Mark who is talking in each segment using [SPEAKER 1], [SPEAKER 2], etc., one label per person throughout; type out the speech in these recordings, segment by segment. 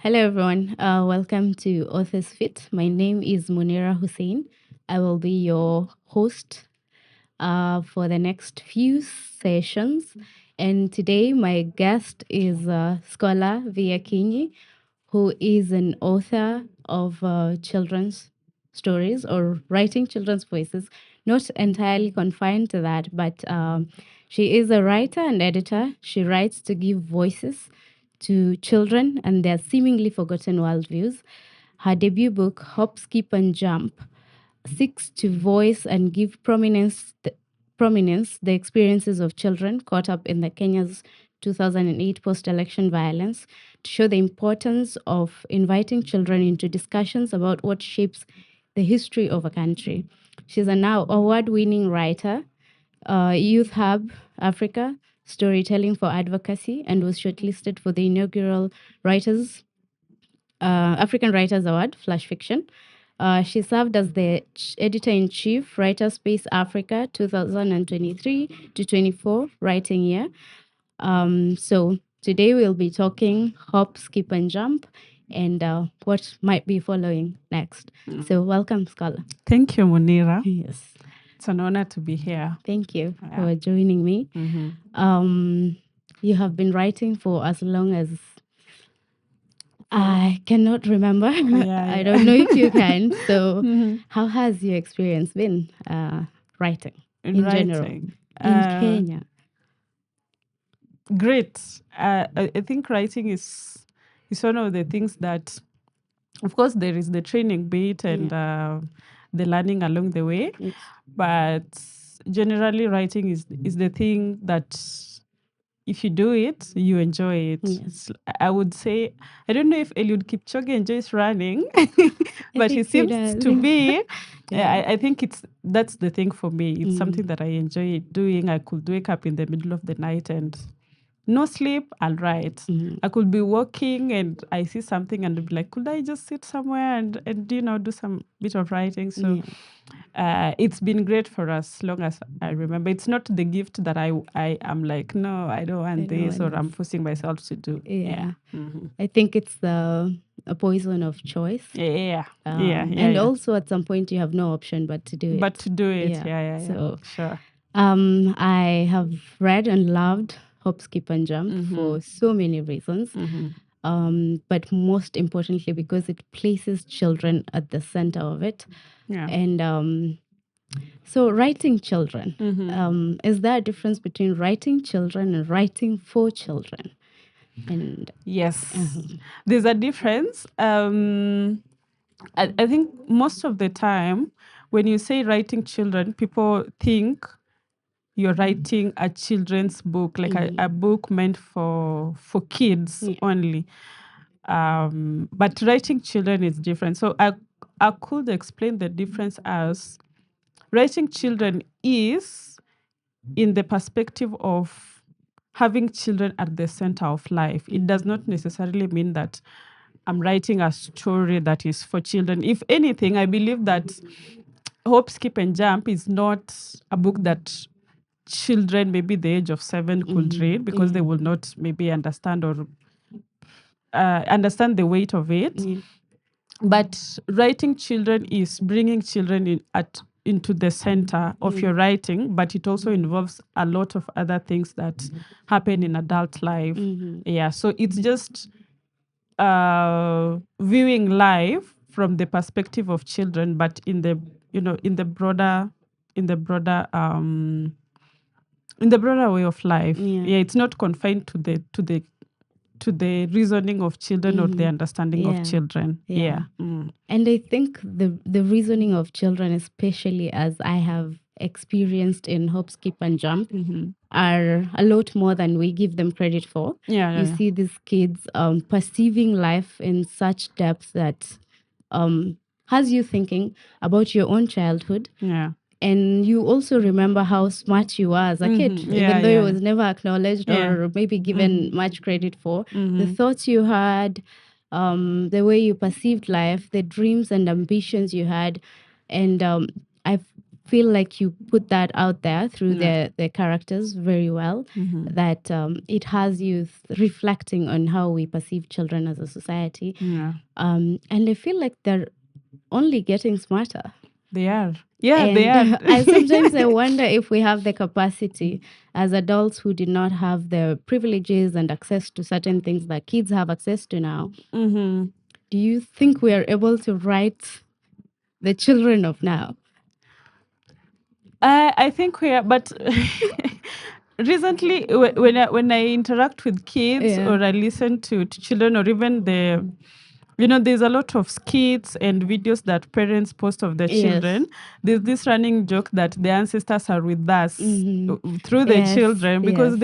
[SPEAKER 1] Hello, everyone. Welcome to Authors Fit. My name is Munira Hussein. I will be your host for the next few sessions. And today, my guest is scholar Akinyi, who is an author of children's stories or writing children's voices, not entirely confined to that, but she is a writer and editor. She writes to give voices to children and their seemingly forgotten worldviews. Her debut book, Hop, Skip, and Jump, seeks to voice and give prominence the experiences of children caught up in the Kenya's 2008 post-election violence, to show the importance of inviting children into discussions about what shapes the history of a country. She's a now award-winning writer, Youth Hub Africa, Storytelling for Advocacy, and was shortlisted for the inaugural African Writers Award, Flash Fiction. She served as the editor-in-chief, Writer Space Africa 2023 to 24 writing year. So today we'll be talking hop, skip, and jump, and what might be following next. So welcome, Scholar.
[SPEAKER 2] Thank you, Munira.
[SPEAKER 1] Yes.
[SPEAKER 2] It's an honor to be here.
[SPEAKER 1] Thank you for joining me. You have been writing for as long as I cannot remember. I don't know if you can. So how has your experience been writing in general in Kenya?
[SPEAKER 2] Great. I think writing is one of the things that, of course, there is the training bit and the learning along the way.
[SPEAKER 1] Yes.
[SPEAKER 2] But generally, writing is the thing that if you do it, you enjoy it.
[SPEAKER 1] Yes.
[SPEAKER 2] I would say, I don't know if Eliud Kipchoge enjoys running, but he seems to be. I think that's the thing for me. It's something that I enjoy doing. I could wake up in the middle of the night and no sleep, I'll write. I could be walking and I see something and be like, could I just sit somewhere and do some bit of writing? So it's been great for as long as I remember. It's not the gift that I am like, no, I don't want this, or I'm forcing myself to do.
[SPEAKER 1] I think it's a poison of choice. And also at some point you have no option but to do it.
[SPEAKER 2] But to do it,
[SPEAKER 1] So,
[SPEAKER 2] sure.
[SPEAKER 1] I have read and loved Hop, Skip, and Jump for so many reasons. But most importantly, because it places children at the center of it. And so writing children, is there a difference between writing children and writing for children? And
[SPEAKER 2] yes, there's a difference. I think most of the time when you say writing children, people think you're writing a children's book, like a book meant for kids only. But writing children is different. So I could explain the difference as writing children is in the perspective of having children at the center of life. It does not necessarily mean that I'm writing a story that is for children. If anything, I believe that Hope, Skip, and Jump is not a book that children, maybe the age of 7, could read, because they will not maybe understand or understand the weight of it. But writing children is bringing children into the center of your writing, but it also involves a lot of other things that happen in adult life. So it's just viewing life from the perspective of children, but in the broader way of life. It's not confined to the reasoning of children or the understanding of children.
[SPEAKER 1] And I think the reasoning of children, especially as I have experienced in Hop, Skip, and Jump, are a lot more than we give them credit for. You see these kids perceiving life in such depth that has you thinking about your own childhood. And you also remember how smart you were as a kid, even though it was never acknowledged or maybe given much credit for. The thoughts you had, the way you perceived life, the dreams and ambitions you had. And feel like you put that out there through the characters very well, that it has youth reflecting on how we perceive children as a society. And I feel like they're only getting smarter.
[SPEAKER 2] They are. Yeah,
[SPEAKER 1] and
[SPEAKER 2] they are.
[SPEAKER 1] I wonder if we have the capacity as adults who did not have the privileges and access to certain things that kids have access to now. Do you think we are able to write the children of now?
[SPEAKER 2] I think we are, but recently when I interact with kids or I listen to children or even there's a lot of skits and videos that parents post of their children. There's this running joke that the ancestors are with us through the children because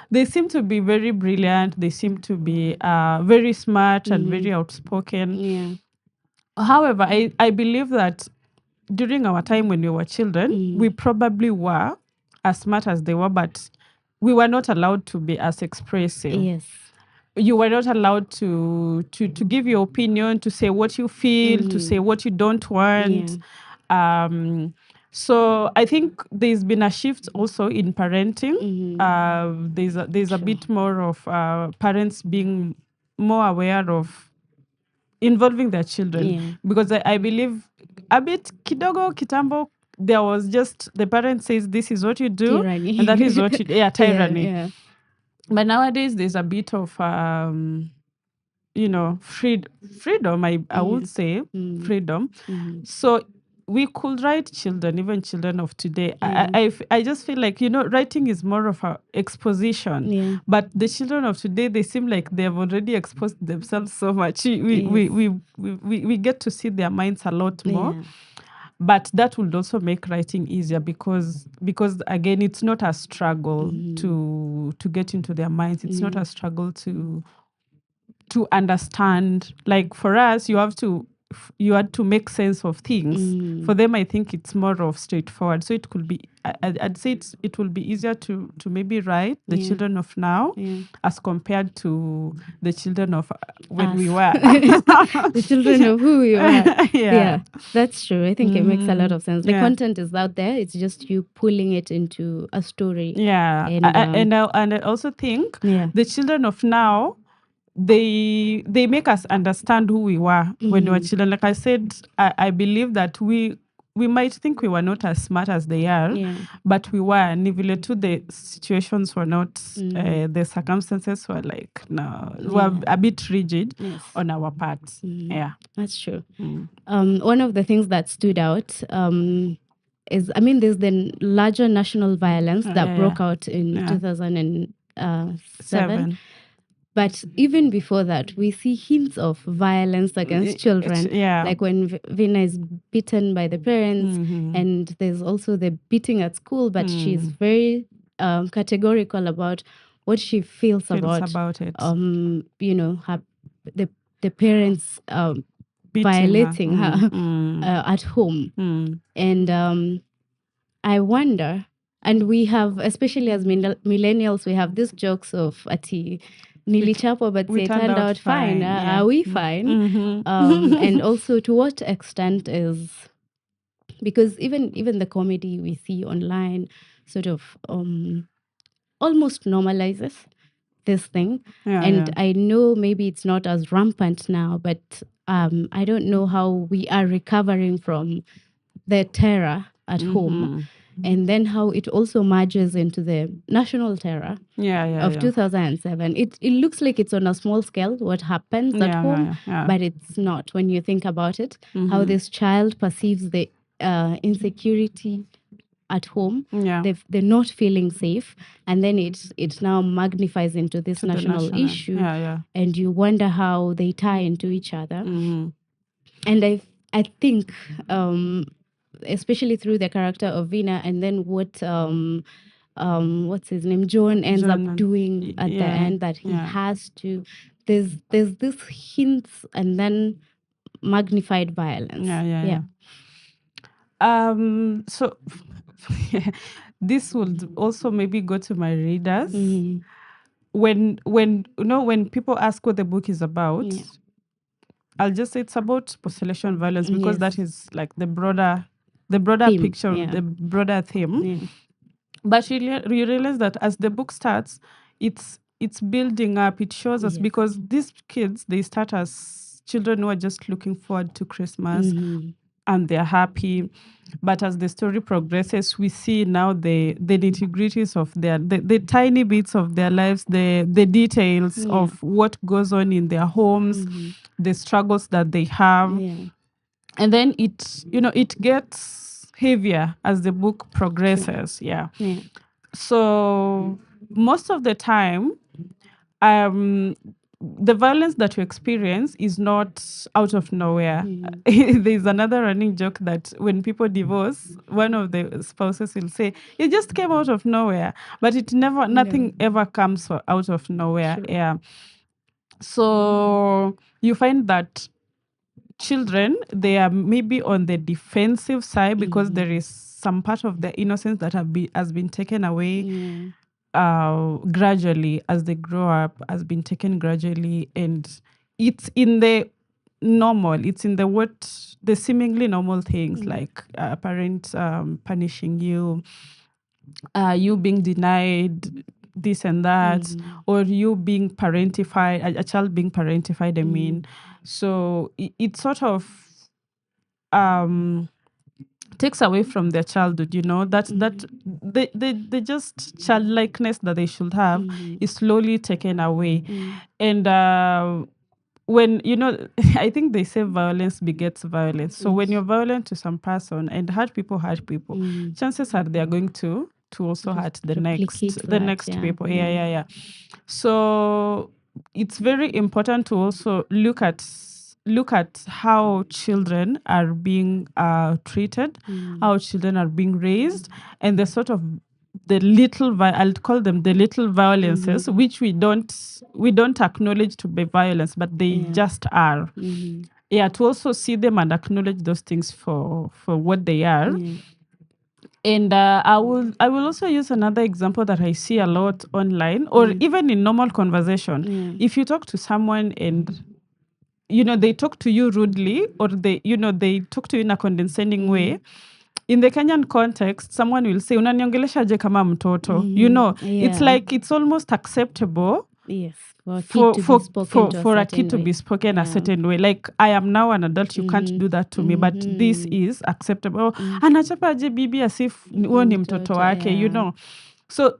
[SPEAKER 2] they seem to be very brilliant. They seem to be very smart and very outspoken. However, I believe that during our time when we were children, we probably were as smart as they were, but we were not allowed to be as expressive. You were not allowed to give your opinion, to say what you feel, to say what you don't want. So I think there's been a shift also in parenting. There's a bit more of parents being more aware of involving their children, because I believe a bit kidogo kitambo there was just the parent says this is what you do
[SPEAKER 1] tyranny.
[SPEAKER 2] and that is what you tyranny.
[SPEAKER 1] Yeah.
[SPEAKER 2] But nowadays there's a bit of freedom. I would say freedom. So we could write children, even children of today. I just feel like, writing is more of a exposition. But the children of today, they seem like they've already exposed themselves so much. We get to see their minds a lot more. But that would also make writing easier because again, it's not a struggle to get into their minds. It's not a struggle to understand. Like for us, you had to make sense of things. For them, I think it's more of straightforward. So it could be, I'd say it will be easier to maybe write the children of now as compared to the children of when we were.
[SPEAKER 1] The children of who we were.
[SPEAKER 2] Yeah.
[SPEAKER 1] That's true. I think it makes a lot of sense. The content is out there. It's just you pulling it into a story.
[SPEAKER 2] Yeah. And I also think the children of now, they make us understand who we were when we were children. Like I said, I believe that we might think we were not as smart as they are, but we were. And if the situations were not, the circumstances were like, no, we were a bit rigid on our parts. Yeah,
[SPEAKER 1] that's true. One of the things that stood out is, there's the larger national violence that broke out in 2007. But even before that, we see hints of violence against children. Like when Vina is beaten by the parents, and there's also the beating at school, but she's very categorical about what she feels about it. The parents violating her at home. And I wonder, and we have, especially as millennials, we have these jokes of ati nilichapo, but they turned out fine. Are we fine? And also, to what extent is, because even the comedy we see online sort of almost normalizes this thing. I know maybe it's not as rampant now, but I don't know how we are recovering from the terror at home. And then how it also merges into the national terror of 2007. It looks like it's on a small scale, what happens at home, but it's not when you think about it. How this child perceives the insecurity at home, they're not feeling safe, and then it now magnifies into this national issue, and you wonder how they tie into each other. And I think especially through the character of Vina, and then what's his name, John ends up doing at the end, that he has to, there's this hints and then magnified violence.
[SPEAKER 2] So this would also maybe go to my readers. When people ask what the book is about, I'll just say it's about population violence, because that is like the broader the broader
[SPEAKER 1] Theme,
[SPEAKER 2] picture,
[SPEAKER 1] yeah.
[SPEAKER 2] the broader theme.
[SPEAKER 1] Yeah.
[SPEAKER 2] But you realize that as the book starts, it's building up. It shows us
[SPEAKER 1] Yes.
[SPEAKER 2] because these kids, they start as children who are just looking forward to Christmas and they're happy. But as the story progresses, we see now the nitty-gritties of the tiny bits of their lives, the details
[SPEAKER 1] Yeah.
[SPEAKER 2] of what goes on in their homes, the struggles that they have.
[SPEAKER 1] Yeah.
[SPEAKER 2] And then it gets heavier as the book progresses. Yeah.
[SPEAKER 1] Yeah.
[SPEAKER 2] So most of the time, the violence that you experience is not out of nowhere. There's another running joke that when people divorce, one of the spouses will say, "It just came out of nowhere," but nothing ever comes out of nowhere.
[SPEAKER 1] True.
[SPEAKER 2] Yeah. So you find that children, they are maybe on the defensive side because there is some part of their innocence that has been taken away gradually as they grow up, has been taken gradually, and it's in the normal, it's in the seemingly normal things like a parent punishing you, you being denied this and that, or you being parentified, a child being parentified, I mean. So it sort of takes away from their childhood, that the just childlikeness that they should have is slowly taken away. And when I think they say violence begets violence. So when you're violent to some person, and hurt people, chances are they're going to also hurt the
[SPEAKER 1] replicate
[SPEAKER 2] next
[SPEAKER 1] that,
[SPEAKER 2] people. Yeah. So it's very important to also look at how children are being treated, how children are being raised, and the sort of I'll call them the little violences, which we don't acknowledge to be violence, but they just are. Yeah, to also see them and acknowledge those things for what they are. And I will also use another example that I see a lot online, or even in normal conversation. If you talk to someone and they talk to you rudely, or they talk to you in a condescending way, in the Kenyan context, someone will say, unaniongeleshaje kama mtoto. It's like it's almost acceptable.
[SPEAKER 1] Yes, for a kid to be spoken to
[SPEAKER 2] for a kid to be spoken a certain way. Like, I am now an adult, you can't do that to me, but this is acceptable. Anachapaje bibi as if huo ni mtoto wake. So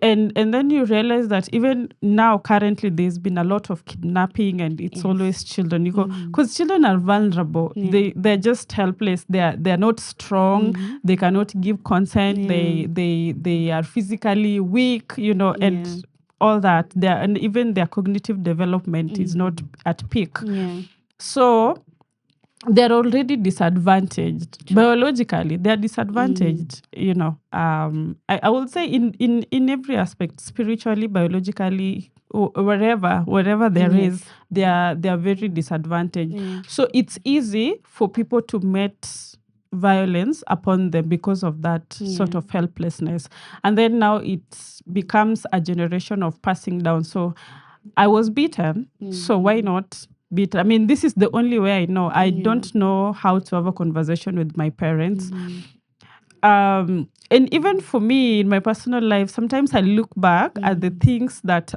[SPEAKER 2] and then you realize that even now currently there's been a lot of kidnapping, and it's always children, because children are vulnerable. They're just helpless. They're not strong. They cannot give consent. They are physically weak, and all that. And even their cognitive development is not at peak. So they're already disadvantaged. Biologically, they're disadvantaged. I would say in every aspect, spiritually, biologically, wherever there is, they are very disadvantaged. So it's easy for people to met violence upon them because of that sort of helplessness. And then now it becomes a generation of passing down. So I was beaten, so why not beat? I mean, this is the only way I know. I don't know how to have a conversation with my parents. And even for me in my personal life, sometimes I look back at the things that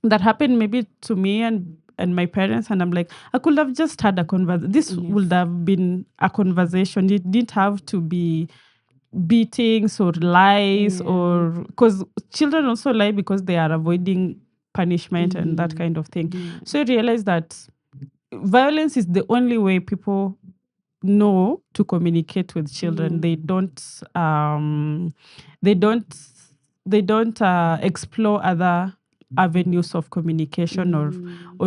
[SPEAKER 2] happened maybe to me and my parents, and I'm like, I could have just had a conversation. This would have been a conversation. It didn't have to be beatings or lies, or because children also lie because they are avoiding punishment and that kind of thing. So you realize that violence is the only way people know to communicate with children. They don't explore other avenues of communication, or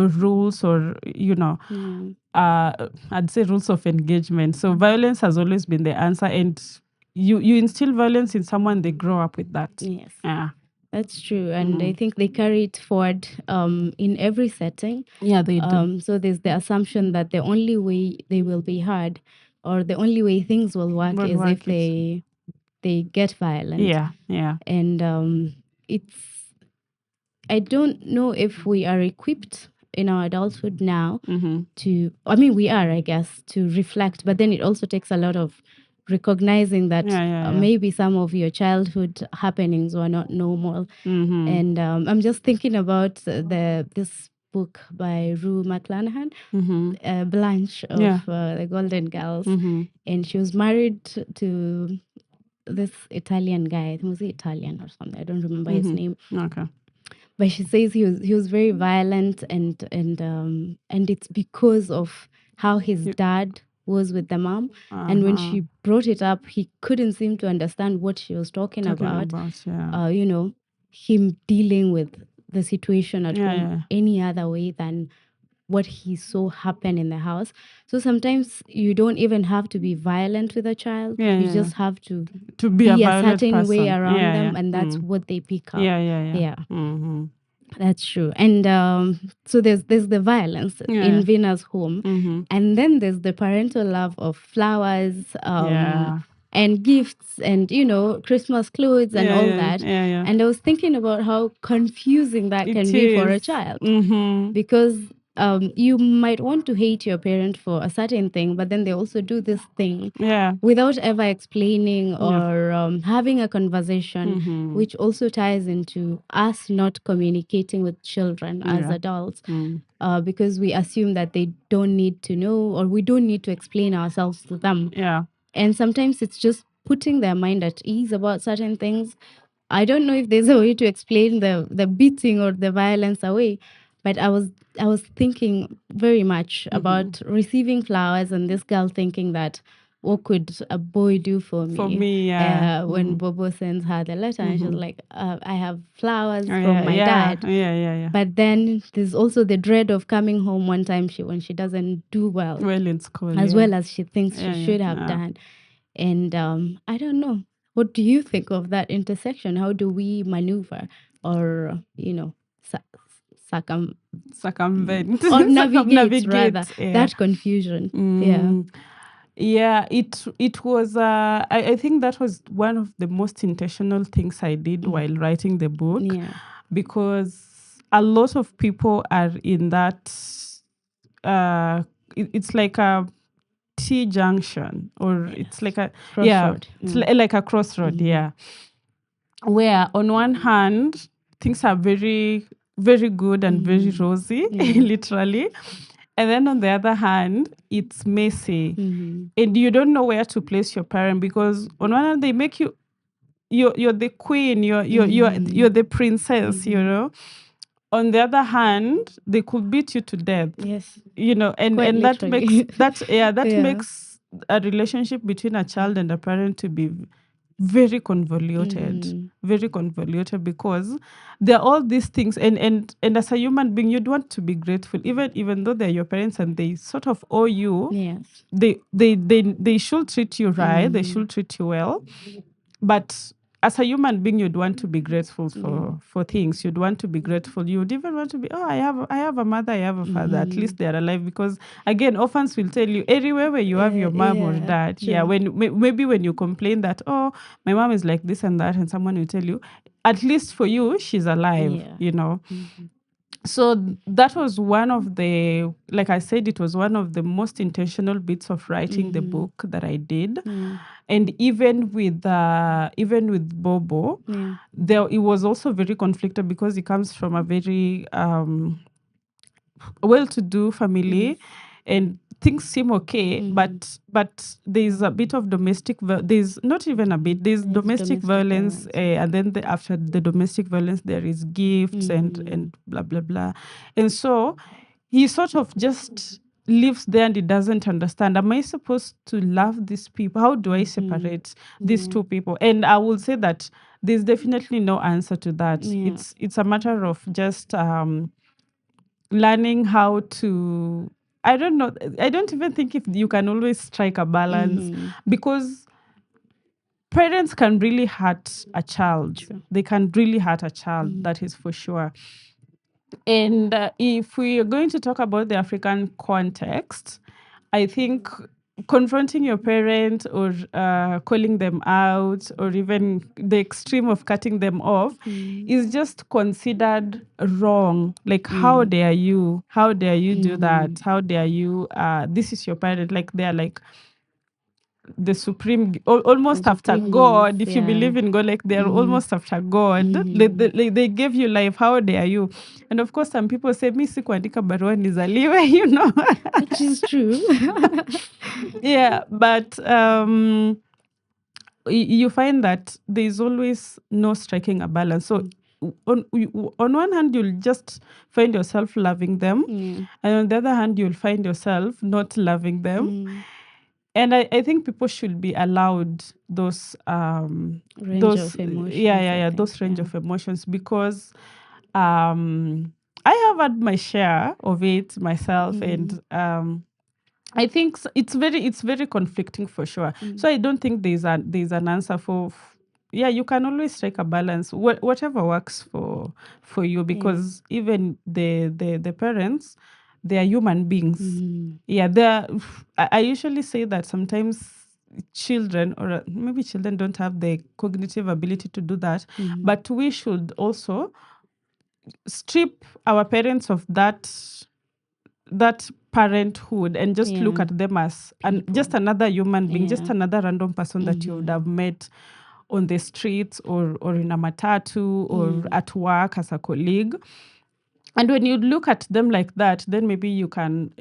[SPEAKER 2] rules, or I'd say rules of engagement. So violence has always been the answer, and you instill violence in someone, they grow up with that.
[SPEAKER 1] Yes.
[SPEAKER 2] Yeah.
[SPEAKER 1] That's true. And I think they carry it forward in every setting.
[SPEAKER 2] Yeah, they do.
[SPEAKER 1] So there's the assumption that the only way they will be heard, or the only way things will work, is if they get violent.
[SPEAKER 2] Yeah.
[SPEAKER 1] And I don't know if we are equipped in our adulthood now
[SPEAKER 2] Mm-hmm.
[SPEAKER 1] to, I mean, we are, I guess, to reflect, but then it also takes a lot of recognizing that
[SPEAKER 2] Yeah.
[SPEAKER 1] maybe some of your childhood happenings were not normal.
[SPEAKER 2] Mm-hmm.
[SPEAKER 1] And I'm just thinking about this book by Rue McClanahan,
[SPEAKER 2] Mm-hmm.
[SPEAKER 1] Blanche of the Golden Girls.
[SPEAKER 2] Mm-hmm.
[SPEAKER 1] And she was married to this Italian guy. I think was he Italian or something? I don't remember his name.
[SPEAKER 2] Okay.
[SPEAKER 1] But she says he was very violent, and it's because of how his dad was with the mom. And when she brought it up, he couldn't seem to understand what she was talking about. You know, him dealing with the situation at home any other way than what he saw happen in the house. So sometimes you don't even have to be violent with a child. You just have to
[SPEAKER 2] be
[SPEAKER 1] a
[SPEAKER 2] violent
[SPEAKER 1] certain way
[SPEAKER 2] person.
[SPEAKER 1] around them, and that's what they pick up.
[SPEAKER 2] Yeah. Mm-hmm.
[SPEAKER 1] That's true. And so there's the violence in Vina's home, and then there's the parental love of flowers, and gifts, and Christmas clothes and all that. And I was thinking about how confusing that can be for a child, because you might want to hate your parent for a certain thing, but then they also do this thing without ever explaining or having a conversation, which also ties into us not communicating with children as adults, because we assume that they don't need to know, or we don't need to explain ourselves to them. And sometimes it's just putting their mind at ease about certain things. I don't know if there's a way to explain the beating or the violence away, but I was thinking very much about receiving flowers, and this girl thinking that, what could a boy do for me? When Bobo sends her the letter, and she's like, I have flowers from my dad. But then there's also the dread of coming home one time when she doesn't do well
[SPEAKER 2] in school,
[SPEAKER 1] as well as she thinks she should have done. And I don't know. What do you think of that intersection? How do we maneuver or,
[SPEAKER 2] circumvent
[SPEAKER 1] or navigate rather
[SPEAKER 2] yeah.
[SPEAKER 1] that confusion?
[SPEAKER 2] Yeah, it was. I think that was one of the most intentional things I did while writing the book, because a lot of people are in that. It's like a T junction, or it's like a
[SPEAKER 1] crossroad.
[SPEAKER 2] it's like a crossroad, where on one hand things are very, very good and very rosy, literally, and then on the other hand it's messy, and you don't know where to place your parent, because on one hand they make you're the queen, you're the princess, on the other hand they could beat you to death, and that makes that makes a relationship between a child and a parent to be very convoluted, because there are all these things, and as a human being you'd want to be grateful, even though they're your parents and they sort of owe you. They should treat you right, they should treat you well, but as a human being you'd want to be grateful for things. You'd want to be grateful. You'd even want to be, I have a mother, I have a father, at least they're alive, because again orphans will tell you everywhere where you have your mom or dad, when maybe when you complain that, oh, my mom is like this and that, and someone will tell you, at least for you she's alive, So that was one of the, like I said, it was one of the most intentional bits of writing the book that I did. And even with Bobo, it was also very conflicted, because he comes from a very well-to-do family, and things seem okay, but there's a bit of there's not even a bit, there's domestic violence, and then after the domestic violence there is gifts and blah blah blah, and so he sort of just lives there and he doesn't understand, am I supposed to love these people? How do I separate these two people? And I will say that there's definitely no answer to that. It's a matter of just learning how to, I don't know, I don't even think if you can always strike a balance, because parents can really hurt a child. They can really hurt a child, that is for sure. And if we are going to talk about the African context, I think confronting your parent or calling them out or even the extreme of cutting them off is just considered wrong. Like, how dare you? How dare you do that? How dare you? This is your parent. Like, they're like the supreme, almost
[SPEAKER 1] The
[SPEAKER 2] after
[SPEAKER 1] preeminence,
[SPEAKER 2] God. If you
[SPEAKER 1] yeah.
[SPEAKER 2] believe in God, like they're almost after God. They gave you life. How dare you? And of course, some people say, "Mi sikuandika barua nizaliwe," you know.
[SPEAKER 1] Which is true.
[SPEAKER 2] Yeah, but you find that there's always no striking a balance. So on one hand, you'll just find yourself loving them,
[SPEAKER 1] Yeah.
[SPEAKER 2] and on the other hand, you'll find yourself not loving them. And I think people should be allowed those
[SPEAKER 1] Range of emotions, I
[SPEAKER 2] those
[SPEAKER 1] think,
[SPEAKER 2] range
[SPEAKER 1] yeah.
[SPEAKER 2] of emotions, because I have had my share of it myself, and I think it's very conflicting for sure. So I don't think there's an answer for. Yeah, you can always strike a balance, whatever works for you, because even the parents, they are human beings. Yeah, I usually say that sometimes children, or maybe children don't have the cognitive ability to do that, but we should also strip our parents of that parenthood and just look at them as just another human being, just another random person that you would have met on the streets or in a matatu or at work as a colleague. And when you look at them like that, then maybe you can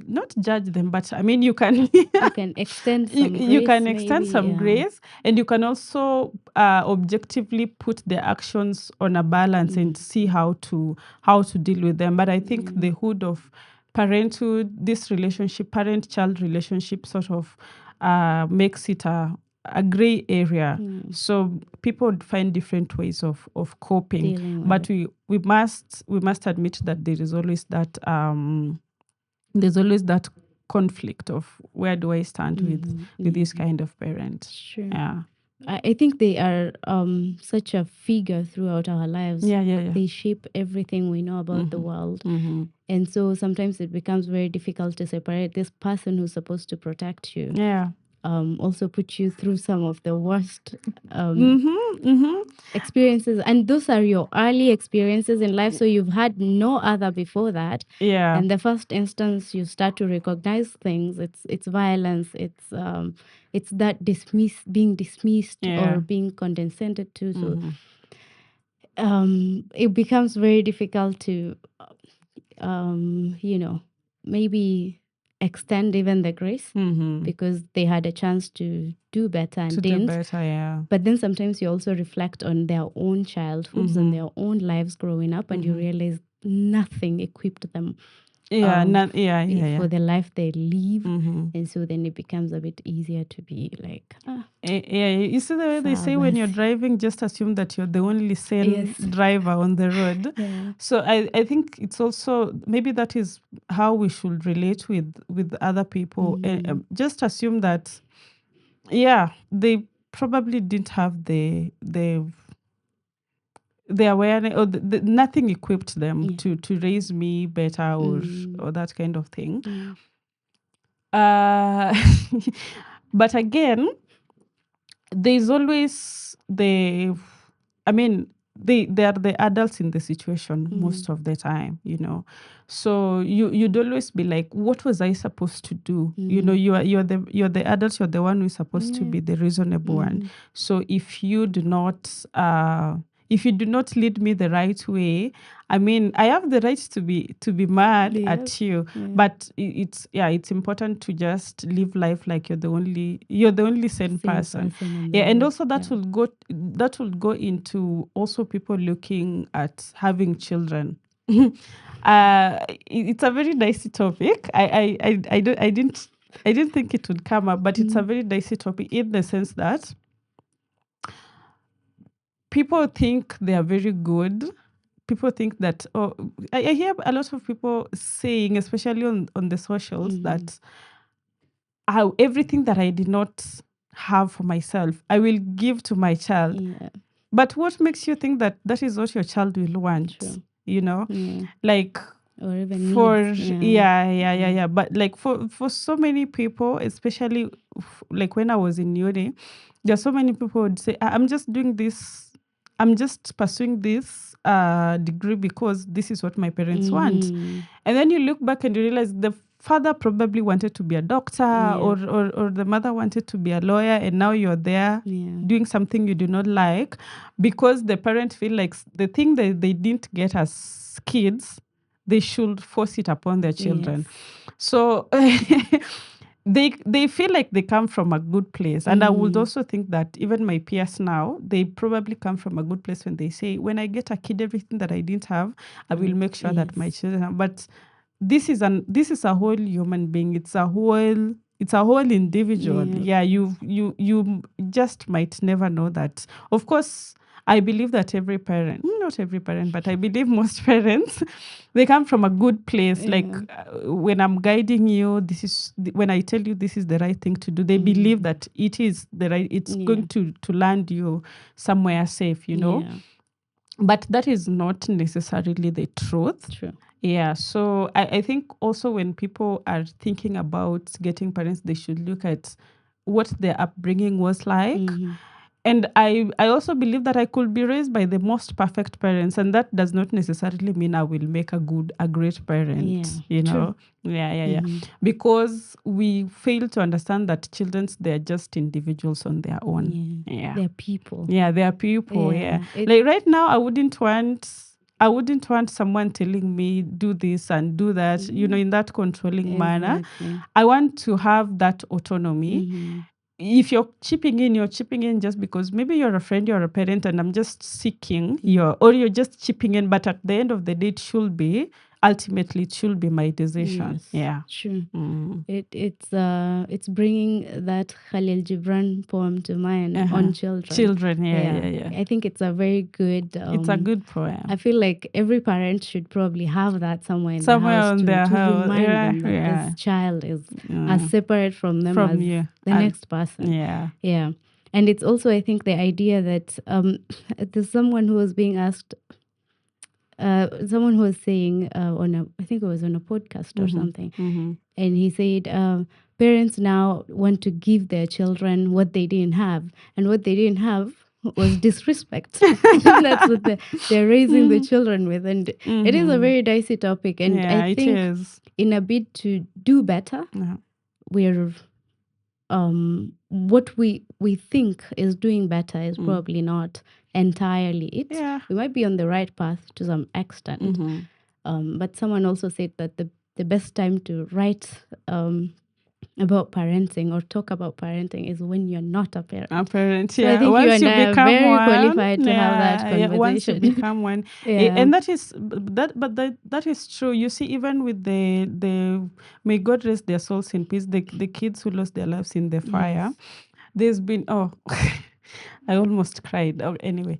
[SPEAKER 2] not judge them, but I mean you can
[SPEAKER 1] you can extend some grace,
[SPEAKER 2] you can extend
[SPEAKER 1] maybe,
[SPEAKER 2] some grace, and you can also objectively put the actions on a balance and see how to deal with them. But I think the hood of parenthood, this relationship, parent-child relationship, sort of makes it a gray area. So people would find different ways of coping.
[SPEAKER 1] Dealing with
[SPEAKER 2] But we must admit that there is always that conflict of where do I stand with this kind of parent.
[SPEAKER 1] Sure.
[SPEAKER 2] Yeah.
[SPEAKER 1] I think they are such a figure throughout our lives.
[SPEAKER 2] Yeah.
[SPEAKER 1] They shape everything we know about the world. And so sometimes it becomes very difficult to separate this person who's supposed to protect you.
[SPEAKER 2] Yeah.
[SPEAKER 1] Also put you through some of the worst experiences. And those are your early experiences in life. So you've had no other before that.
[SPEAKER 2] Yeah.
[SPEAKER 1] And the first instance you start to recognize things, it's violence, it's that being dismissed or being condescended to. So it becomes very difficult to maybe extend even the grace because they had a chance to do better and didn't. But then sometimes you also reflect on their own childhoods and their own lives growing up, and you realize nothing equipped them for the life they live. And so then it becomes a bit easier to be like,
[SPEAKER 2] you see the way they say when you're driving, just assume that you're the only sane driver on the road. So I think it's also, maybe that is how we should relate with other people. Just assume that they probably didn't have the awareness, or nothing equipped them to raise me better or that kind of thing. But again, there's always they are the adults in the situation most of the time, so you'd always be like, what was I supposed to do? You're the adult, you're the one who's supposed to be the reasonable one. So if you do not lead me the right way, I mean, I have the right to be mad at you. But it's important to just live life like you're the only sane person. And also that will go into also people looking at having children. It's a very dicey topic. I didn't think it would come up, but it's a very dicey topic in the sense that people think they are very good. People think that, I hear a lot of people saying, especially on the socials, that everything that I did not have for myself, I will give to my child. But what makes you think that that is what your child will want?
[SPEAKER 1] True.
[SPEAKER 2] Like,
[SPEAKER 1] or even
[SPEAKER 2] for
[SPEAKER 1] needs.
[SPEAKER 2] yeah, but like for so many people, especially like when I was in uni, there's so many people would say, I'm just doing this, I'm just pursuing this degree because this is what my parents want. And then you look back and you realize the father probably wanted to be a doctor, or the mother wanted to be a lawyer, and now you're there doing something you do not like because the parent feel like the thing that they didn't get as kids, they should force it upon their children. So they feel like they come from a good place. And I would also think that even my peers now, they probably come from a good place when they say, when I get a kid, everything that I didn't have, I will make sure that my children have. But this is a whole human being. It's a whole individual. Yeah, you just might never know that. Of course, I believe that every parent, not every parent, but I believe most parents, they come from a good place. Like when I'm guiding you, when I tell you this is the right thing to do, they believe that it is the right, it's going to land you somewhere safe, you know. But that is not necessarily the truth.
[SPEAKER 1] True.
[SPEAKER 2] Yeah, so I think also when people are thinking about getting parents, they should look at what their upbringing was like. And I also believe that I could be raised by the most perfect parents, and that does not necessarily mean I will make a great parent, you know? True. Yeah. Because we fail to understand that they're just individuals on their own. Yeah.
[SPEAKER 1] They're people.
[SPEAKER 2] Yeah, they are people. Yeah. Like right now, I wouldn't want someone telling me do this and do that, you know, in that controlling manner. I want to have that autonomy. If you're chipping in just because maybe you're a friend, you're a parent, and I'm just seeking or you're just chipping in, but at the end of the day, ultimately it should be my decision. Yeah.
[SPEAKER 1] True. It's bringing that Khalil Gibran poem to mind on children.
[SPEAKER 2] Yeah.
[SPEAKER 1] I think it's a very good.
[SPEAKER 2] It's a good poem.
[SPEAKER 1] I feel like every parent should probably have that somewhere in the house to remind them that this child is as separate from them as the next person. Yeah. And it's also, I think, the idea that there's someone who was being asked. Someone who was saying I think it was on a podcast or something, and he said parents now want to give their children what they didn't have, and what they didn't have was disrespect. That's what they're raising the children with, and it is a very dicey topic. And I think in a bid to do better, we're what we think is doing better is probably not entirely it. We might be on the right path to some extent. But someone also said that the best time to write about parenting or talk about parenting is when you're not a parent.
[SPEAKER 2] A parent,
[SPEAKER 1] so I think
[SPEAKER 2] once
[SPEAKER 1] you and I are very
[SPEAKER 2] one,
[SPEAKER 1] qualified to have that conversation.
[SPEAKER 2] Once you become one, and that is true. You see, even with the may God rest their souls in peace, the kids who lost their lives in the fire, there's been I almost cried. Anyway,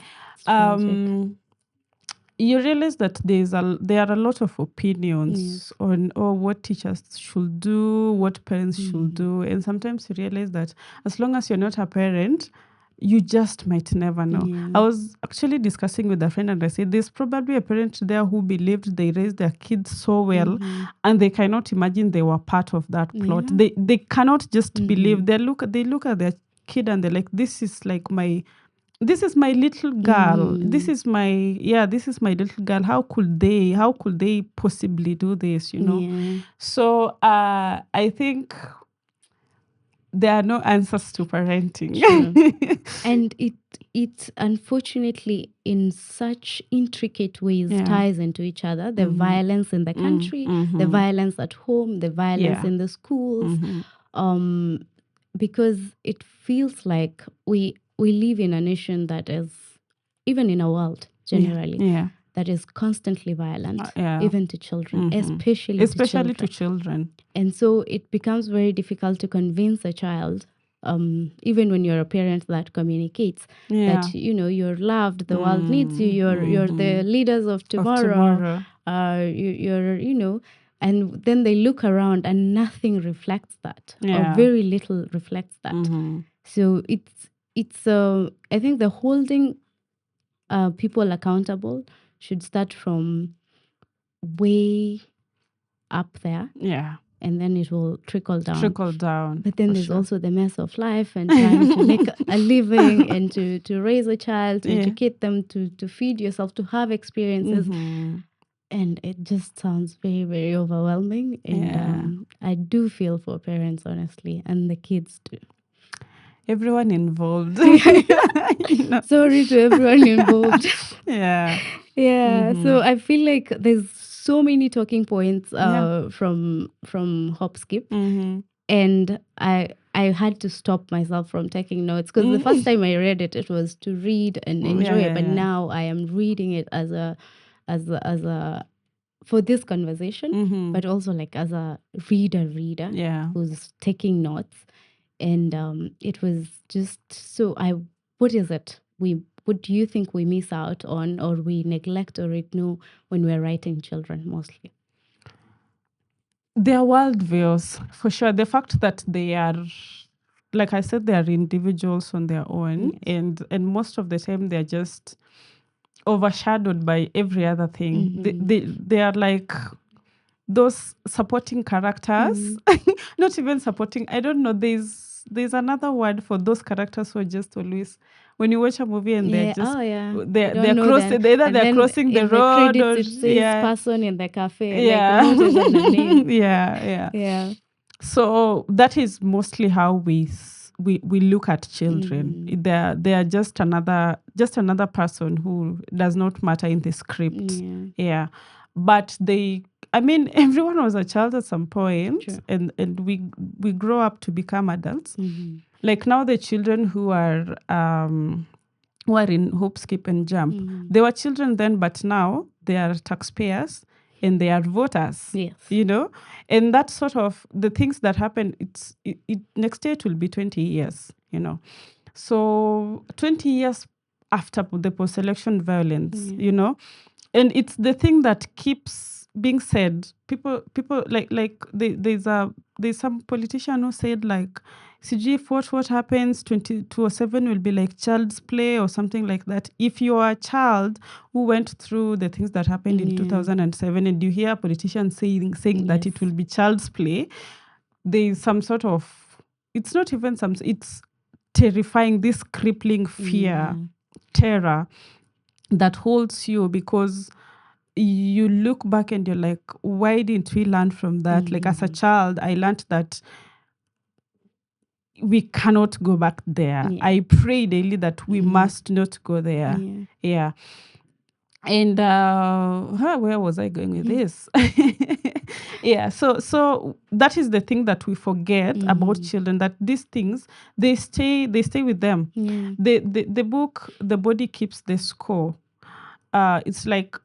[SPEAKER 2] you realize that there are a lot of opinions on what teachers should do, what parents should do. And sometimes you realize that as long as you're not a parent, you just might never know. I was actually discussing with a friend and I said, there's probably a parent there who believed they raised their kids so well and they cannot imagine they were part of that plot. They cannot just believe. They look at their kid and they're like, this is my little girl. This is my little girl. How could they possibly do this, you know? So I think there are no answers to parenting.
[SPEAKER 1] And it unfortunately in such intricate ways ties into each other. The violence in the country, the violence at home, the violence in the schools. Because it feels like we live in a nation that is, even in a world generally, that is constantly violent, even to children, especially to children. And so it becomes very difficult to convince a child, even when you're a parent that communicates that, you know, you're loved, the world needs you, you're the leaders of tomorrow. You're, you know, and then they look around and nothing reflects that, or very little reflects that. So it's I think the holding people accountable should start from way up there.
[SPEAKER 2] Yeah.
[SPEAKER 1] And then it will trickle down.
[SPEAKER 2] Trickle down.
[SPEAKER 1] But then
[SPEAKER 2] for
[SPEAKER 1] there's
[SPEAKER 2] sure.
[SPEAKER 1] also the mess of life and trying to make a living and to raise a child, to educate them, to feed yourself, to have experiences. And it just sounds very, very overwhelming. And I do feel for parents, honestly, and the kids too.
[SPEAKER 2] Everyone involved.
[SPEAKER 1] Sorry to everyone involved.
[SPEAKER 2] Yeah.
[SPEAKER 1] So I feel like there's so many talking points from Hop Skip. And I had to stop myself from taking notes, because the first time I read it, it was to read and enjoy it. But now I am reading it as a for this conversation, but also like as a reader who's taking notes. And it was just so what is it what do you think we miss out on, or we neglect or ignore when we're writing children mostly?
[SPEAKER 2] Their worldviews, for sure. The fact that they are, like I said, they are individuals on their own, and most of the time they're just overshadowed by every other thing. They are like those supporting characters, not even supporting. I don't know. There's another word for those characters who are just always, when you watch a movie and they're just they're crossing, either they're crossing the road,
[SPEAKER 1] credits,
[SPEAKER 2] or
[SPEAKER 1] it says person in the cafe,
[SPEAKER 2] yeah,
[SPEAKER 1] like not even a name.
[SPEAKER 2] yeah. So that is mostly how we look at children. They are just another person who does not matter in the script. Yeah. But I mean, everyone was a child at some point. True. and we grow up to become adults. Like now the children who are in Hope, Skip and Jump, they were children then, but now they are taxpayers and they are voters.
[SPEAKER 1] Yes.
[SPEAKER 2] And that sort of the things that happen, next year it will be 20 years, So 20 years after the post-election violence, and it's the thing that keeps being said. People like there's some politician who said, like, CG, what happens 2027 will be like child's play or something like that. If you are a child who went through the things that happened in 2007 and you hear a politician saying that it will be child's play, there's some sort of, it's not even some, it's terrifying, this crippling fear, terror that holds you, because you look back and you're like, why didn't we learn from that? Like as a child, I learned that we cannot go back there. I pray daily that we must not go there. Yeah. And where was I going with this? Yeah. So that is the thing that we forget about children, that these things, they stay with them. The book, The Body Keeps the Score. It's like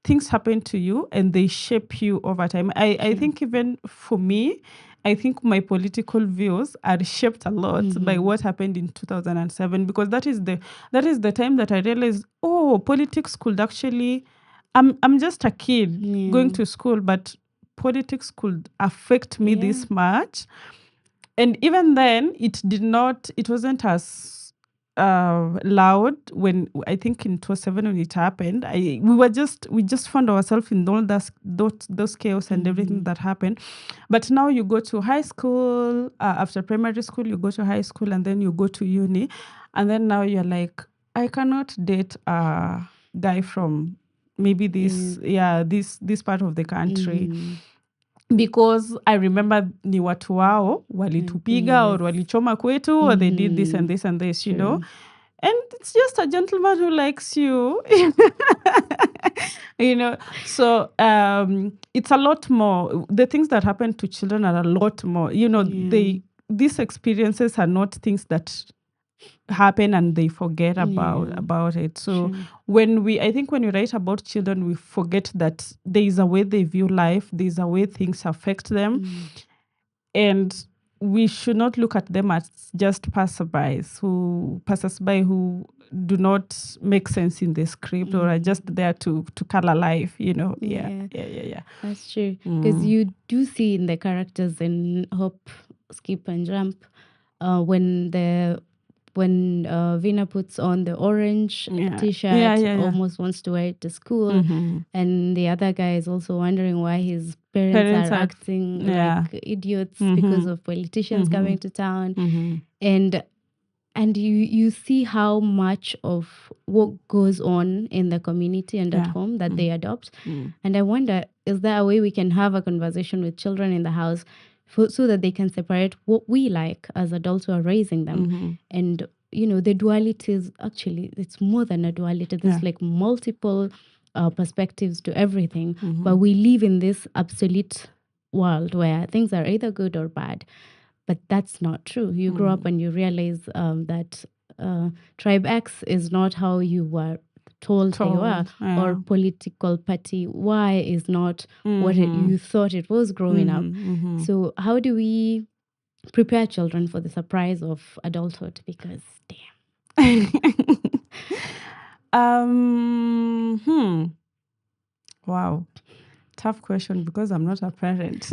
[SPEAKER 2] things happen to you and they shape you over time. I think even for me, I think my political views are shaped a lot by what happened in 2007, because that is the time that I realized, politics could actually, I'm just a kid going to school, but politics could affect me this much. And even then, it wasn't as loud. When I think in 2007 when it happened, we just found ourselves in all those chaos and everything that happened. But now you go to high school, after primary school you go to high school, and then you go to uni, and then now you're like, I cannot date a guy from maybe this part of the country. Because I remember ni watu wao walitupiga or walichoma kwetu or they did this and this and this, And it's just a gentleman who likes you, So it's a lot more. The things that happen to children are a lot more. These experiences are not things that happen and they forget about it. So when we write about children, we forget that there is a way they view life, there's a way things affect them, and we should not look at them as just passersby who do not make sense in the script or are just there to color life, Yeah.
[SPEAKER 1] That's true, because you do see in the characters in Hop, Skip and Jump, when the when Vina puts on the orange
[SPEAKER 2] Yeah.
[SPEAKER 1] t-shirt,
[SPEAKER 2] Yeah, yeah, yeah.
[SPEAKER 1] almost wants to wear it to school, and the other guy is also wondering why his parents
[SPEAKER 2] Parents
[SPEAKER 1] are
[SPEAKER 2] are,
[SPEAKER 1] acting
[SPEAKER 2] yeah.
[SPEAKER 1] like idiots because of politicians coming to town, and you see how much of what goes on in the community and at
[SPEAKER 2] Yeah.
[SPEAKER 1] home that they adopt. And I wonder, is there a way we can have a conversation with children in the house so that they can separate what we like as adults who are raising them? And, the duality is actually, it's more than a duality. There's like multiple perspectives to everything, but we live in this absolute world where things are either good or bad. But that's not true. You grow up and you realize that tribe X is not how you were told how you are, or political party Y is not what you thought it was growing up. So how do we prepare children for the surprise of adulthood? Because damn.
[SPEAKER 2] Wow. Tough question because I'm not a parent.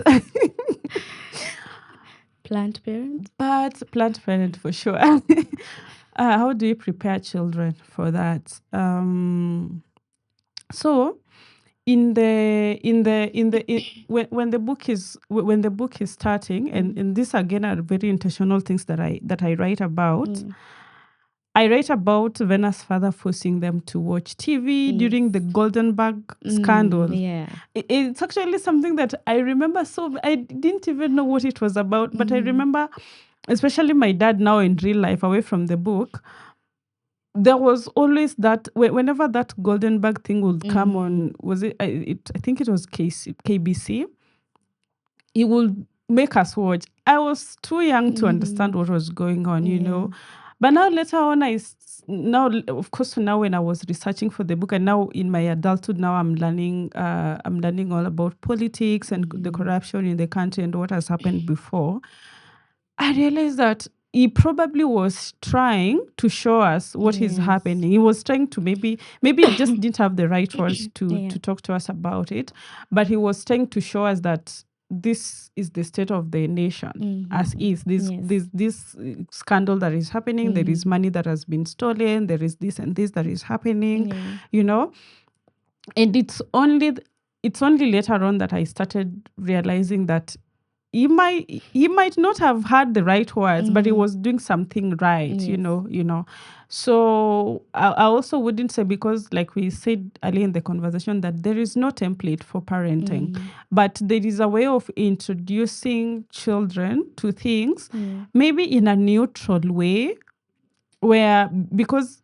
[SPEAKER 1] Plant parent?
[SPEAKER 2] But plant parent for sure. How do you prepare children for that? So when the book is starting, and these again are very intentional things that I write about. I write about Vena's father forcing them to watch TV during the Goldenberg scandal.
[SPEAKER 1] Yeah.
[SPEAKER 2] It's actually something that I remember. So I didn't even know what it was about, but I remember, especially my dad now in real life, away from the book, there was always that whenever that Goldenberg thing would come on, was it? I think it was KBC. He would make us watch. I was too young to understand what was going on, But now later on, of course, now when I was researching for the book, and now in my adulthood, now I'm learning all about politics and the corruption in the country and what has happened before. I realized that he probably was trying to show us what is happening. He was trying to maybe he just didn't have the right words to talk to us about it, but he was trying to show us that this is the state of the nation as is. This scandal that is happening. There is money that has been stolen. There is this and this that is happening. And it's only later on that I started realizing that he might not have had the right words, but he was doing something right, So I also wouldn't say, because like we said earlier in the conversation, that there is no template for parenting, but there is a way of introducing children to things, maybe in a neutral way, where because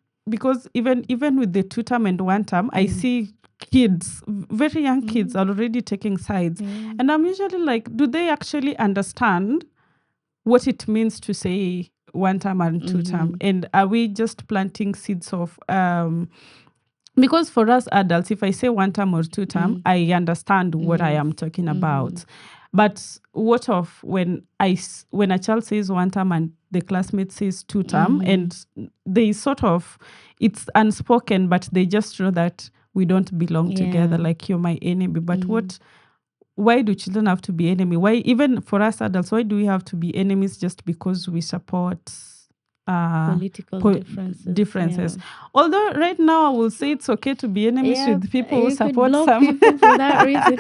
[SPEAKER 2] even with the 2-term and 1-term, I see kids, very young kids, are already taking sides. And I'm usually like, do they actually understand what it means to say 1-term and 2-term? And are we just planting seeds of because for us adults, if I say 1-term or 2-term, I understand what I am talking about. But what of when a child says 1-term and the classmate says 2-term, and they sort of, it's unspoken, but they just know that we don't belong together, like you're my enemy. But why do children have to be enemy? Why, even for us adults, why do we have to be enemies just because we support
[SPEAKER 1] political differences?
[SPEAKER 2] Although right now I will say it's okay to be enemies with people who support some
[SPEAKER 1] people for that reason.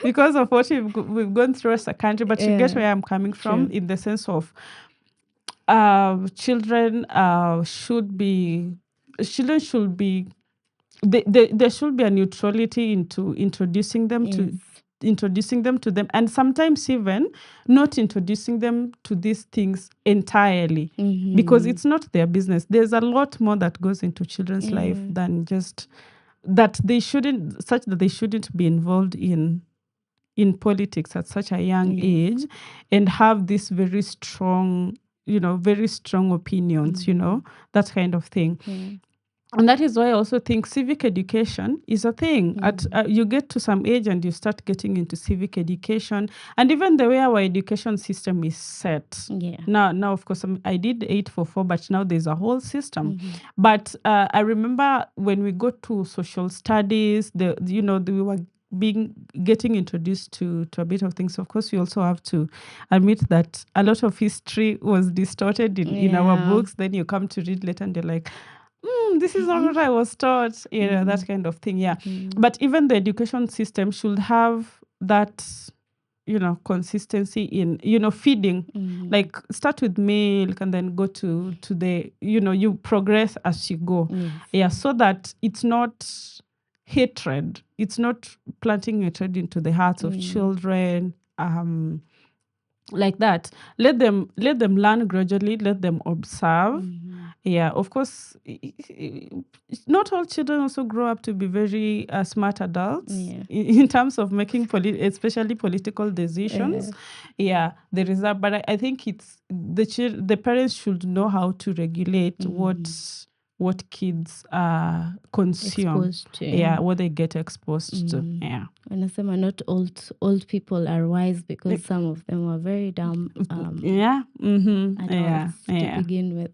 [SPEAKER 2] because of what we've gone through as a country. But you get where I'm coming from, in the sense of children should be there should be a neutrality into introducing them to them, and sometimes even not introducing them to these things entirely, because it's not their business. There's a lot more that goes into children's life than just that they shouldn't be involved in politics at such a young age, and have this very strong opinions, that kind of thing. And that is why I also think civic education is a thing. You get to some age and you start getting into civic education, and even the way our education system is set. Now, of course, I did 844, but now there's a whole system. But I remember when we got to social studies, we were getting introduced to a bit of things, of course, we also have to admit that a lot of history was distorted in our books. Then you come to read later and you're like, this is not what I was taught, that kind of thing. Yeah. But even the education system should have that, consistency in, feeding. Like start with milk and then go to the, you progress as you go. Yeah, so that it's not hatred. It's not planting hatred into the hearts of children. Like that. Let them learn gradually, let them observe. Yeah, of course, not all children also grow up to be very smart adults in terms of making especially political decisions. Yeah, there is that, but I think it's the parents should know how to regulate what kids consume.
[SPEAKER 1] Exposed to,
[SPEAKER 2] Yeah, what they get exposed to. Yeah.
[SPEAKER 1] Wanasema not old people are wise because some of them were very dumb adults to begin with.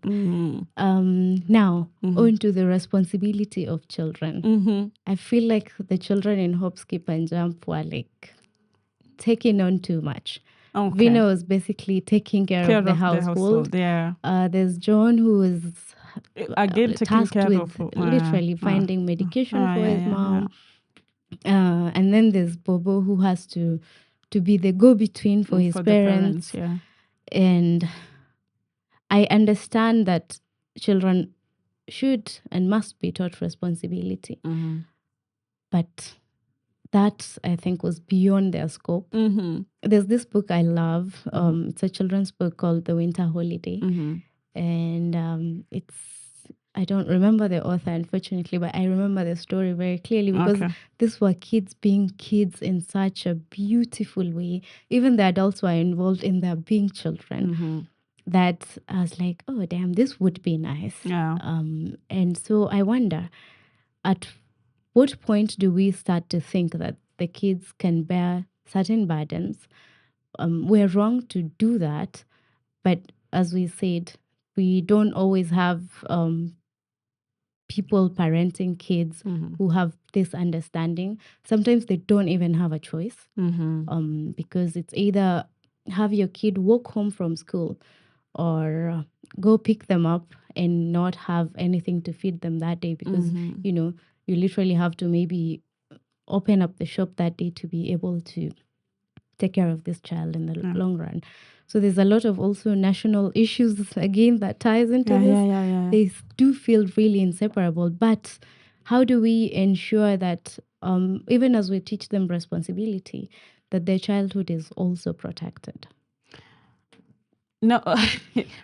[SPEAKER 1] Now, on to the responsibility of children. I feel like the children in Hop, Skip and Jump were like taking on too much.
[SPEAKER 2] Okay.
[SPEAKER 1] Vina was basically taking care of the household. There's John, who is
[SPEAKER 2] again
[SPEAKER 1] tasked with literally finding medication for his mom. And then there's Bobo, who has to be the go-between for his parents. And I understand that children should and must be taught responsibility. But that, I think, was beyond their scope. There's this book I love. It's a children's book called The Winter Holiday. And it's, I don't remember the author, unfortunately, but I remember the story very clearly because these were kids being kids in such a beautiful way. Even the adults were involved in their being children. That I was like, oh, damn, this would be nice. And so I wonder, at what point do we start to think that the kids can bear certain burdens? We're wrong to do that, but as we said, we don't always have people parenting kids who have this understanding. Sometimes they don't even have a choice because it's either have your kid walk home from school or go pick them up and not have anything to feed them that day because, you literally have to maybe open up the shop that day to be able to take care of this child in the long run. So there's a lot of also national issues, again, that ties into this. They do feel really inseparable. But how do we ensure that, even as we teach them responsibility, that their childhood is also protected?
[SPEAKER 2] No,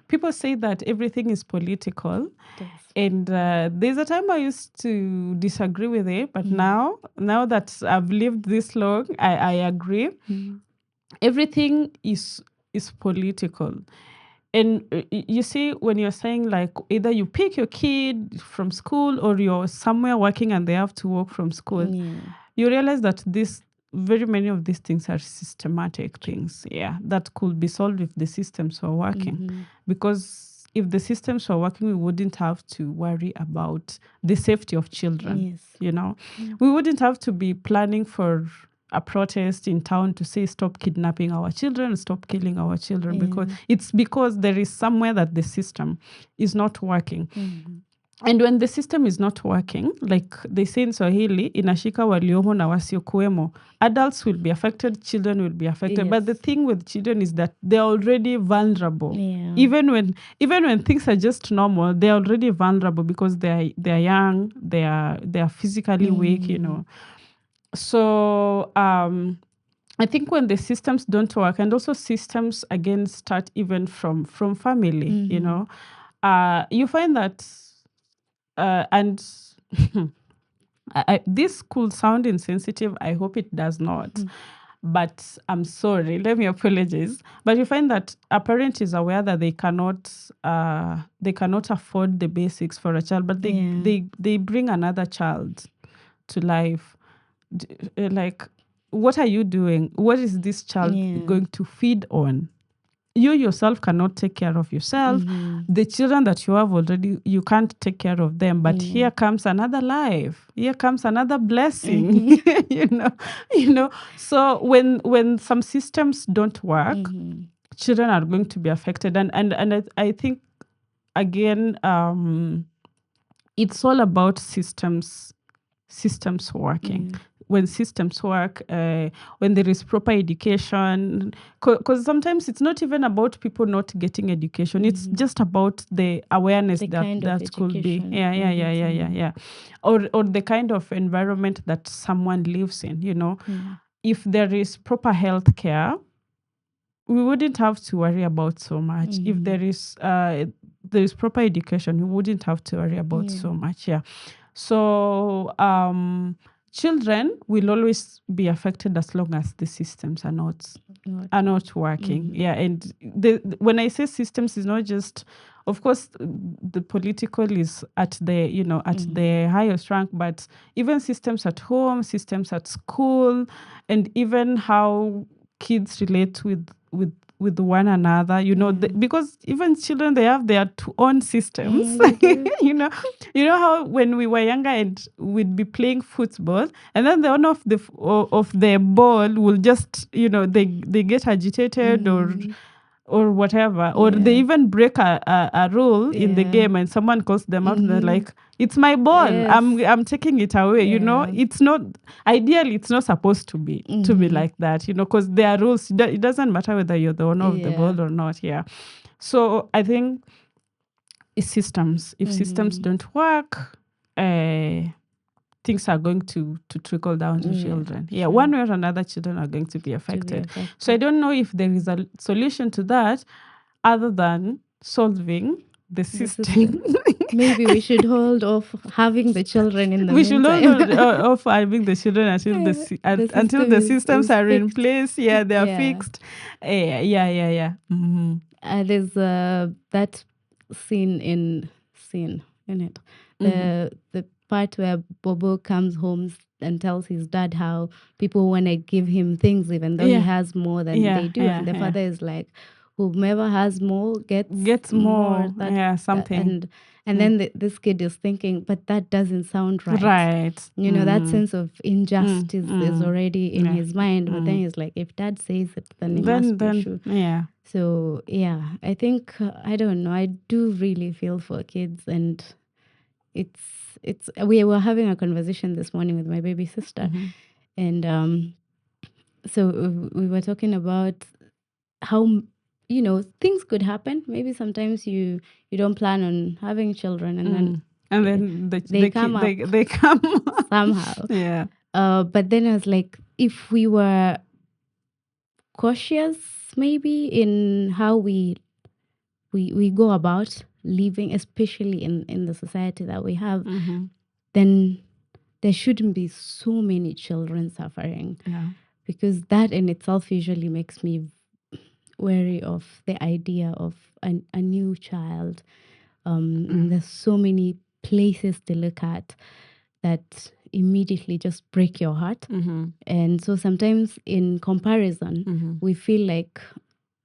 [SPEAKER 2] people say that everything is political.
[SPEAKER 1] Yes.
[SPEAKER 2] And there's a time I used to disagree with it, but now that I've lived this long, I agree. Everything is political. And you see, when you're saying like either you pick your kid from school or you're somewhere working and they have to work from school, you realize that very many of these things are systematic things, that could be solved if the systems were working. Because if the systems were working, we wouldn't have to worry about the safety of children. We wouldn't have to be planning for a protest in town to say stop kidnapping our children, stop killing our children, because there is somewhere that the system is not working. And when the system is not working, like they say in Swahili, inashika waliomo na wasiokuwemo, adults will be affected, children will be affected. But the thing with children is that they're already vulnerable. Even when things are just normal, they're already vulnerable because they're young, they are physically weak, So I think when the systems don't work, and also systems again start even from family, you find that. And this could sound insensitive. I hope it does not. But I'm sorry. Let me apologize. But you find that a parent is aware that they cannot afford the basics for a child, but they bring another child to life. Like, what are you doing? What is this child going to feed on? you yourself cannot take care of yourself. The children that you have already, you can't take care of them. But here comes another life. Here comes another blessing. you know. So when some systems don't work, children are going to be affected. And I think again, it's all about systems working. When systems work, when there is proper education, because sometimes it's not even about people not getting education. It's just about the awareness that could be. Yeah. Or the kind of environment that someone lives in. If there is proper health care, we wouldn't have to worry about so much. If there is proper education, we wouldn't have to worry about so much. Yeah. So children will always be affected as long as the systems are not working. Yeah. And when I say systems, it's not just, of course, the political is at the at the highest rank, but even systems at home, systems at school, and even how kids relate with one another, because even children, they have their own systems. you know how when we were younger and we'd be playing football, and then the owner of the ball will just they get agitated or whatever, or they even break a rule in the game, and someone calls them out, and they're like, it's my ball. I'm taking it away. It's not, ideally it's not supposed to be like that, because there are rules. It doesn't matter whether you're the owner of the ball or not. Yeah. So I think it's systems. If systems don't work, things are going to trickle down to children. Yeah, one way or another, children are going to be affected. So I don't know if there is a solution to that other than solving the system.
[SPEAKER 1] Maybe we should hold off having the children in the
[SPEAKER 2] we should
[SPEAKER 1] meantime.
[SPEAKER 2] hold off having the children until the systems are in place. Yeah, they are fixed. Yeah.
[SPEAKER 1] There's that scene in it. The part where Bobo comes home and tells his dad how people want to give him things even though he has more than they do. And the father is like, whomever has more gets more.
[SPEAKER 2] Something.
[SPEAKER 1] And then this kid is thinking, but that doesn't sound right.
[SPEAKER 2] Right.
[SPEAKER 1] That sense of injustice is already in his mind. But then he's like, if dad says it, then it must be true.
[SPEAKER 2] Yeah.
[SPEAKER 1] So, yeah, I think, I don't know, I do really feel for kids. And we were having a conversation this morning with my baby sister. And so we were talking about how, things could happen. Maybe sometimes you don't plan on having children, and then they come up
[SPEAKER 2] they come
[SPEAKER 1] somehow.
[SPEAKER 2] Yeah.
[SPEAKER 1] But then I was like, if we were cautious maybe in how we go about living, especially in the society that we have, then there shouldn't be so many children suffering.
[SPEAKER 2] Yeah.
[SPEAKER 1] Because that in itself usually makes me wary of the idea of a new child. There's so many places to look at that immediately just break your heart. And so sometimes in comparison, we feel like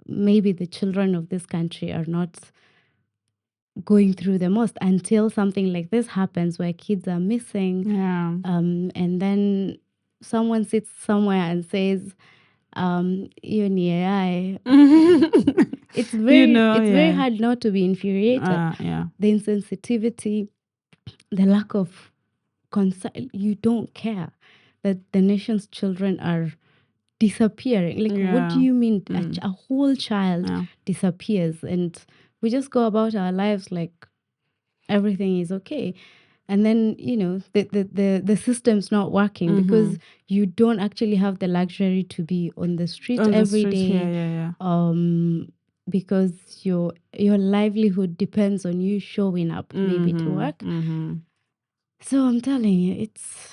[SPEAKER 1] maybe the children of this country are not going through the most until something like this happens where kids are missing.
[SPEAKER 2] Yeah.
[SPEAKER 1] And then someone sits somewhere and says, you ni AI. It's very hard not to be infuriated. The insensitivity, the lack of concern. You don't care that the nation's children are disappearing. Like, what do you mean a whole child disappears? And we just go about our lives like everything is okay. And then, the system's not working because you don't actually have the luxury to be on the street every day. Because your livelihood depends on you showing up maybe to work. So I'm telling you, it's...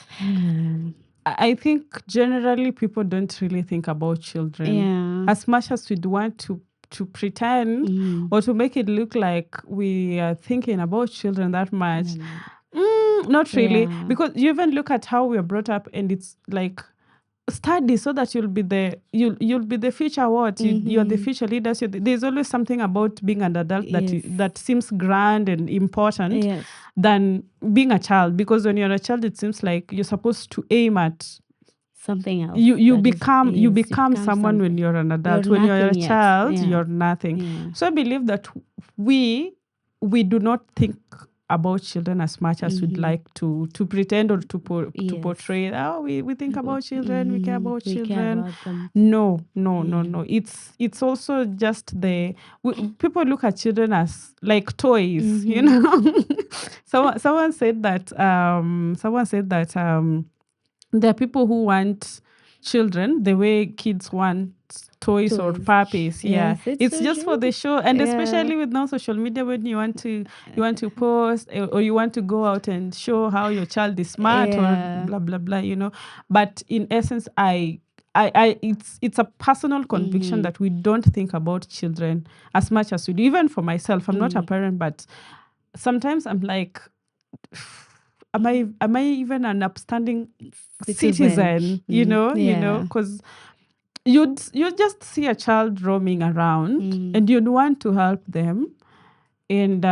[SPEAKER 2] I think generally people don't really think about children.
[SPEAKER 1] Yeah.
[SPEAKER 2] As much as we'd want to pretend or to make it look like we are thinking about children that much. Not really.
[SPEAKER 1] Yeah.
[SPEAKER 2] Because you even look at how we are brought up, and it's like study so that you'll be the future what you're the future leaders. There's always something about being an adult that seems grand and important than being a child, because when you're a child it seems like you're supposed to aim at
[SPEAKER 1] something else.
[SPEAKER 2] You become someone when you're an adult. When you're a child, you're nothing. So I believe that we do not think about children as much as we'd like to pretend or to portray. Oh, we think about children, we care about children.
[SPEAKER 1] Care about them.
[SPEAKER 2] No. It's also just people look at children as like toys, you know. Someone said that there are people who want children the way kids want toys or puppies.
[SPEAKER 1] Yes,
[SPEAKER 2] it's
[SPEAKER 1] so
[SPEAKER 2] just
[SPEAKER 1] true.
[SPEAKER 2] For the show, and especially with now social media, when you want to post or you want to go out and show how your child is smart or blah blah blah, you know. But in essence, it's a personal conviction that we don't think about children as much as we do. Even for myself, I'm not a parent, but sometimes I'm like, am I even an upstanding citizen? You know, because you'd just see a child roaming around and you'd want to help them, and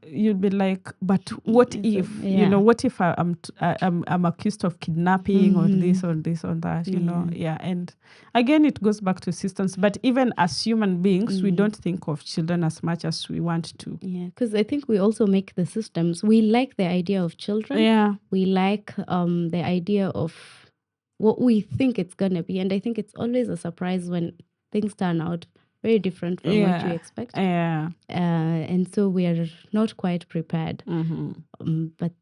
[SPEAKER 2] you'd be like, but what if what if I'm accused of kidnapping or this or this or that, you know? And again, it goes back to systems. But even as human beings, we don't think of children as much as we want to.
[SPEAKER 1] Because I think we also make the systems. We like the idea of children. We like the idea of what we think it's gonna be, and I think it's always a surprise when things turn out very different from what you expect. And so we are not quite prepared. But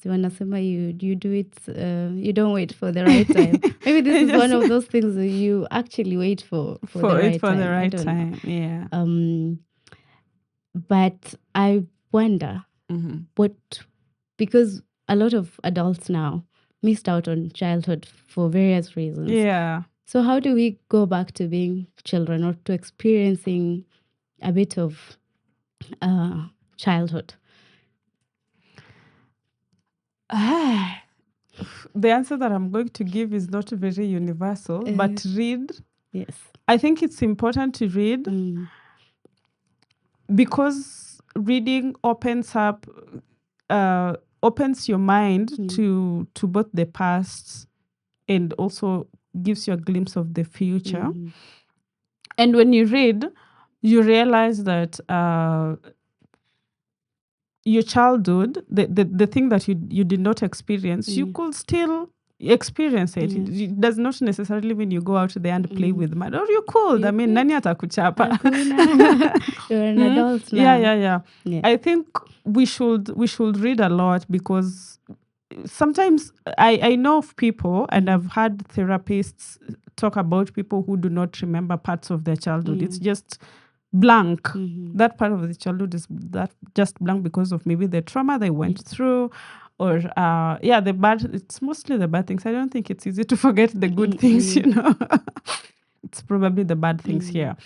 [SPEAKER 1] wanasema you do it, you don't wait for the right time. Maybe this is one of those things that you actually wait for the right time. But I wonder because a lot of adults now missed out on childhood for various reasons. So how do we go back to being children or to experiencing a bit of childhood?
[SPEAKER 2] The answer that I'm going to give is not very universal, but read.
[SPEAKER 1] Yes.
[SPEAKER 2] I think it's important to read because reading opens your mind to both the past and also gives you a glimpse of the future. And when you read, you realize that your childhood, the thing that you did not experience, you could still experience it. It does not necessarily mean you go out there and play with mud, or you could. I mean, nani atakuchapa?
[SPEAKER 1] You're an adult now.
[SPEAKER 2] Yeah. I think we should read a lot, because sometimes I know of people, and I've had therapists talk about people who do not remember parts of their childhood. It's just blank. That part of the childhood is that just blank because of maybe the trauma they went through, or the bad. It's mostly the bad things. I don't think it's easy to forget the good things, you know. It's probably the bad things here.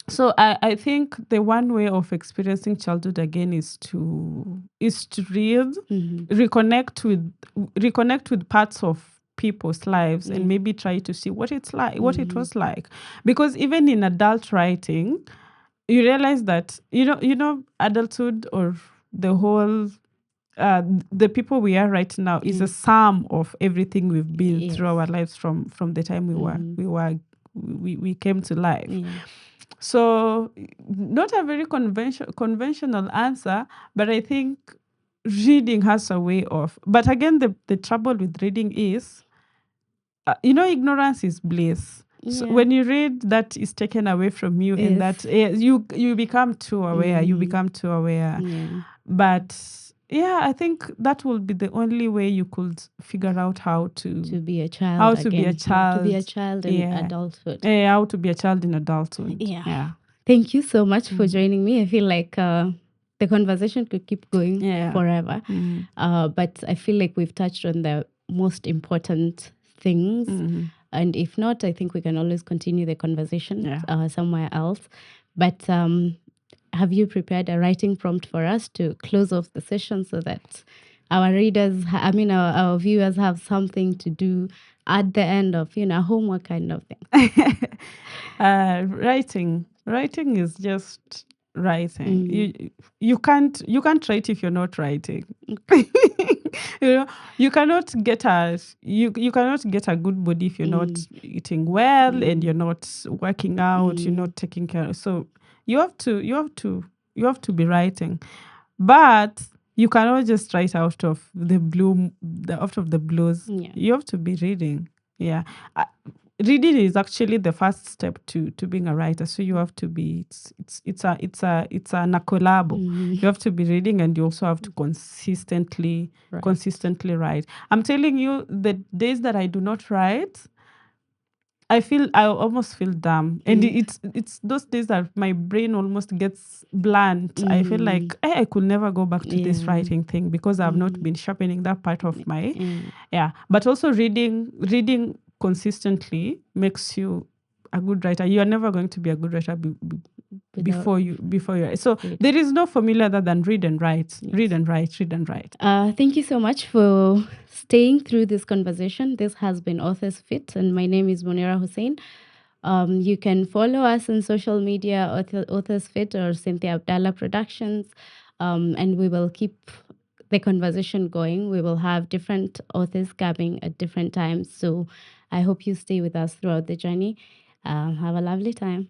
[SPEAKER 2] So I think the one way of experiencing childhood again is to read, reconnect with parts of people's lives, and maybe try to see what it's like, what it was like. Because even in adult writing, you realize that you know adulthood, or the whole the people we are right now is a sum of everything we've been through our lives from the time we came to life. So not a very conventional answer, but I think reading has a way of. But again, the trouble with reading is, ignorance is bliss. So when you read, that is taken away from you, and that you become too aware. You become too aware. But I think that will be the only way you could figure out how to
[SPEAKER 1] be a child.
[SPEAKER 2] How to be a child.
[SPEAKER 1] To be a child in adulthood.
[SPEAKER 2] How to be a child in adulthood.
[SPEAKER 1] Yeah. Thank you so much for joining me. I feel like the conversation could keep going forever. But I feel like we've touched on the most important things. And if not, I think we can always continue the conversation somewhere else. But have you prepared a writing prompt for us to close off the session so that our readers, our viewers have something to do at the end of, homework kind of thing.
[SPEAKER 2] Writing is just writing. You can't write if you're not writing. You know, you cannot get a good body if you're not eating well and you're not working out, you're not taking care. So you have to be writing. But you cannot just write out of the blues.
[SPEAKER 1] Yeah.
[SPEAKER 2] You have to be reading. Yeah. Uh, Reading is actually the first step to being a writer. So you have to be it's a nakolabo. You have to be reading, and you also have to consistently write. I'm telling you, the days that I do not write, I almost feel dumb. And it's those days that my brain almost gets blunt. I feel like I could never go back to this writing thing because I've not been sharpening that part of my But also reading consistently makes you a good writer. You are never going to be a good writer before you. So there is no formula other than read and write. Yes. Read and write, read and write.
[SPEAKER 1] Thank you so much for staying through this conversation. This has been Authors Fit, and my name is Munira Hussein. You can follow us on social media, Authors Fit or Cynthia Abdallah Productions, and we will keep the conversation going. We will have different authors coming at different times. So I hope you stay with us throughout the journey. Have a lovely time.